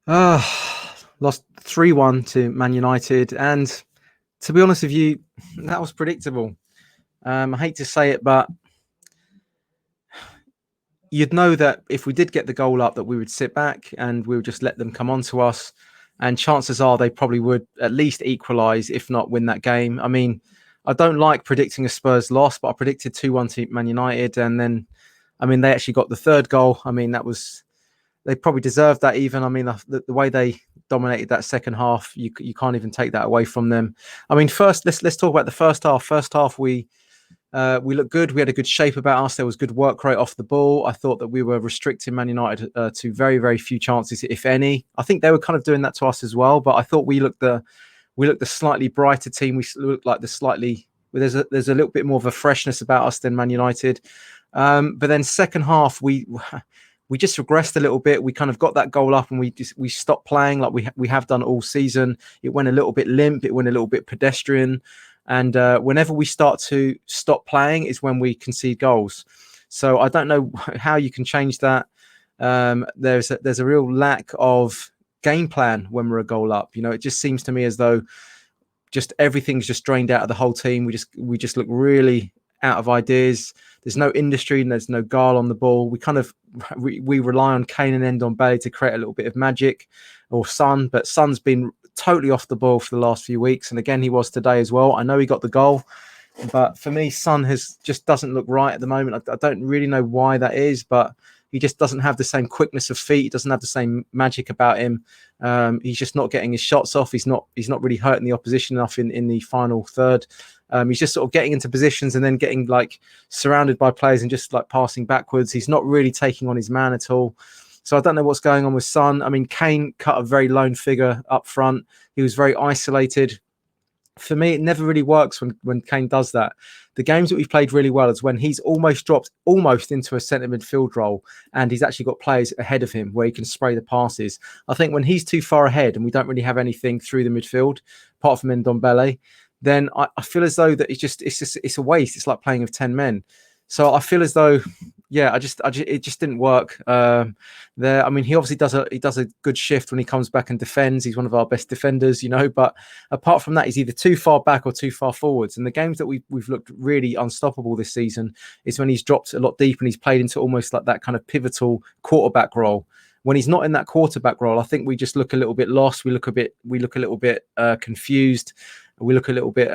Lost 3-1 to Man United. And to be honest with you, that was predictable. I hate to say it, but you'd know that if we did get the goal up, that we would sit back and we would just let them come on to us. And chances are they probably would at least equalise, if not win that game. I mean, I don't like predicting a Spurs loss, but I predicted 2-1 to Man United. And then, I mean, they actually got the third goal. I mean, they probably deserved that even. I mean, the way they dominated that second half, you can't even take that away from them. I mean, first, let's talk about the first half. First half, we looked good. We had a good shape about us. There was good work rate off the ball. I thought that we were restricting Man United to very, very few chances, if any. I think they were kind of doing that to us as well. But I thought we looked the slightly brighter team. We looked like the slightly there's a little bit more of a freshness about us than Man United. But then second half, we just regressed a little bit. We kind of got that goal up and we stopped playing like we have done all season. It went a little bit limp. It went a little bit pedestrian. And whenever we start to stop playing is when we concede goals. So I don't know how you can change that. There's a real lack of game plan when we're a goal up. You know, it just seems to me as though just everything's just drained out of the whole team. We just look really out of ideas. There's no industry and there's no guile on the ball. We rely on Kane and Ndombele to create a little bit of magic, or Son, but Son's been totally off the ball for the last few weeks, and again he was today as well. I know he got the goal, but for me, Son just doesn't look right at the moment. I don't really know why that is, but he just doesn't have the same quickness of feet. He doesn't have the same magic about him. He's just not getting his shots off. He's not really hurting the opposition enough in the final third. He's just sort of getting into positions and then getting like surrounded by players and just like passing backwards. He's not really taking on his man at all. So I don't know what's going on with Son. I mean, Kane cut a very lone figure up front. He was very isolated. For me, it never really works when Kane does that. The games that we've played really well is when he's almost dropped into a centre midfield role and he's actually got players ahead of him where he can spray the passes. I think when he's too far ahead and we don't really have anything through the midfield, apart from Ndombele, then I feel as though that it's a waste. It's like playing with 10 men. So I feel as though, yeah, it just didn't work there. I mean, he obviously does a good shift when he comes back and defends. He's one of our best defenders, you know. But apart from that, he's either too far back or too far forwards. And the games that we've looked really unstoppable this season is when he's dropped a lot deep and he's played into almost like that kind of pivotal quarterback role. When he's not in that quarterback role, I think we just look a little bit lost. We look a little bit confused. We look a little bit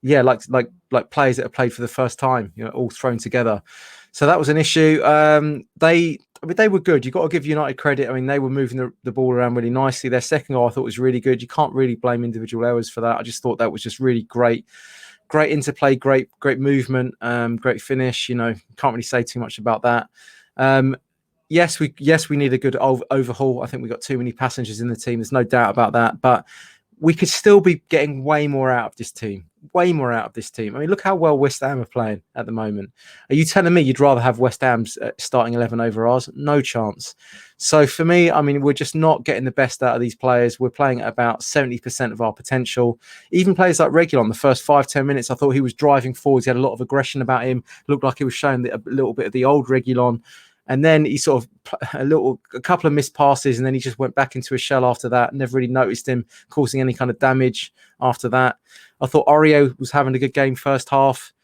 like players that have played for the first time, you know, all thrown together. So that was an issue. They were good. You've got to give United credit. I mean, they were moving the ball around really nicely. Their second goal, I thought, was really good. You can't really blame individual errors for that. I just thought that was just really great interplay, great movement, great finish. You know, can't really say too much about that. Yes, we need a good overhaul. I think we got too many passengers in the team. There's no doubt about that. But we could still be getting way more out of this team. I mean, look how well West Ham are playing at the moment. Are you telling me you'd rather have West Ham's starting 11 over ours? No chance. So for me, I mean, we're just not getting the best out of these players. We're playing at about 70% of our potential. Even players like Reguilon, the first 5-10 minutes, I thought he was driving forwards. He had a lot of aggression about him. Looked like he was showing a little bit of the old Reguilon. And then he sort of a couple of missed passes, and then he just went back into a shell after that. Never really noticed him causing any kind of damage after that. I thought Oreo was having a good game first half.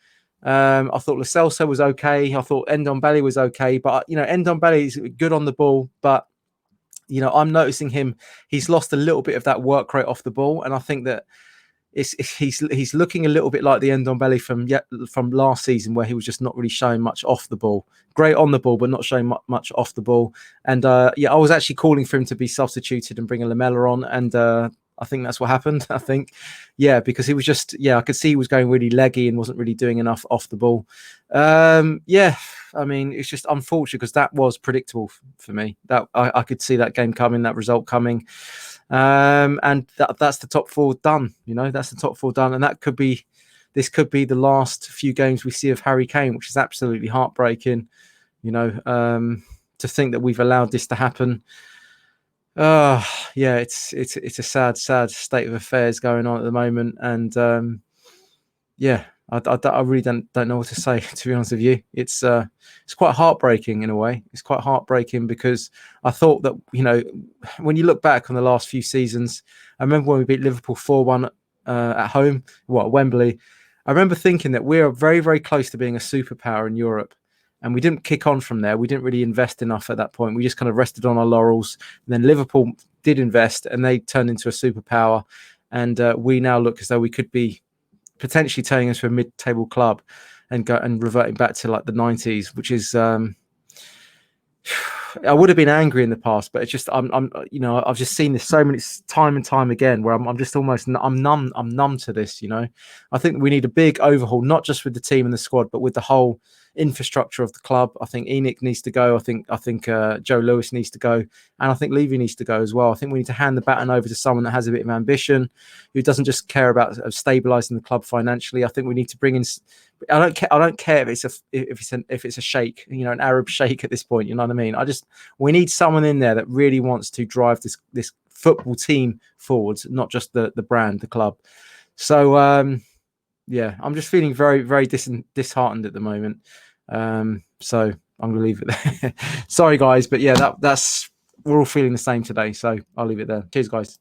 I thought Lo Celso was okay. I thought Ndombele was okay. But, you know, Ndombele is good on the ball. But, you know, I'm noticing him. He's lost a little bit of that work rate off the ball. And I think that he's looking a little bit like the Ndombele from last season, where he was just not really showing much off the ball. Great on the ball, but not showing much off the ball. And I was actually calling for him to be substituted and bring a Lamella on, and I think that's what happened. I think, because he was just, I could see he was going really leggy and wasn't really doing enough off the ball. I mean, it's just unfortunate because that was predictable for me. That I could see that game coming, that result coming. And that's the top four done. You know, that's the top four done, and this could be the last few games we see of Harry Kane, which is absolutely heartbreaking. You know, to think that we've allowed this to happen. It's a sad state of affairs going on at the moment, and I really don't know what to say, to be honest with you. It's quite heartbreaking in a way. It's quite heartbreaking because I thought that, when you look back on the last few seasons, I remember when we beat Liverpool 4-1 at home, at Wembley. I remember thinking that we are very, very close to being a superpower in Europe. And we didn't kick on from there. We didn't really invest enough at that point. We just kind of rested on our laurels. And then Liverpool did invest and they turned into a superpower. And we now look as though we could be potentially turning into a mid-table club and reverting back to like the 90s, which is I would have been angry in the past, but it's just I've just seen this so many time and time again where I'm just almost I'm numb to this. I think we need a big overhaul, not just with the team and the squad, but with the whole infrastructure of the club. I think Enoch needs to go. I think Joe Lewis needs to go, and I think Levy needs to go as well. I think we need to hand the baton over to someone that has a bit of ambition, who doesn't just care about stabilising the club financially. I think we need to bring in. I don't care if it's a sheikh, an Arab sheikh at this point. You know what I mean? We need someone in there that really wants to drive this football team forwards, not just the brand, the club. So yeah, I'm just feeling very, very disheartened at the moment. So I'm gonna leave it there. Sorry guys, but yeah, that's we're all feeling the same today. So I'll leave it there. Cheers guys.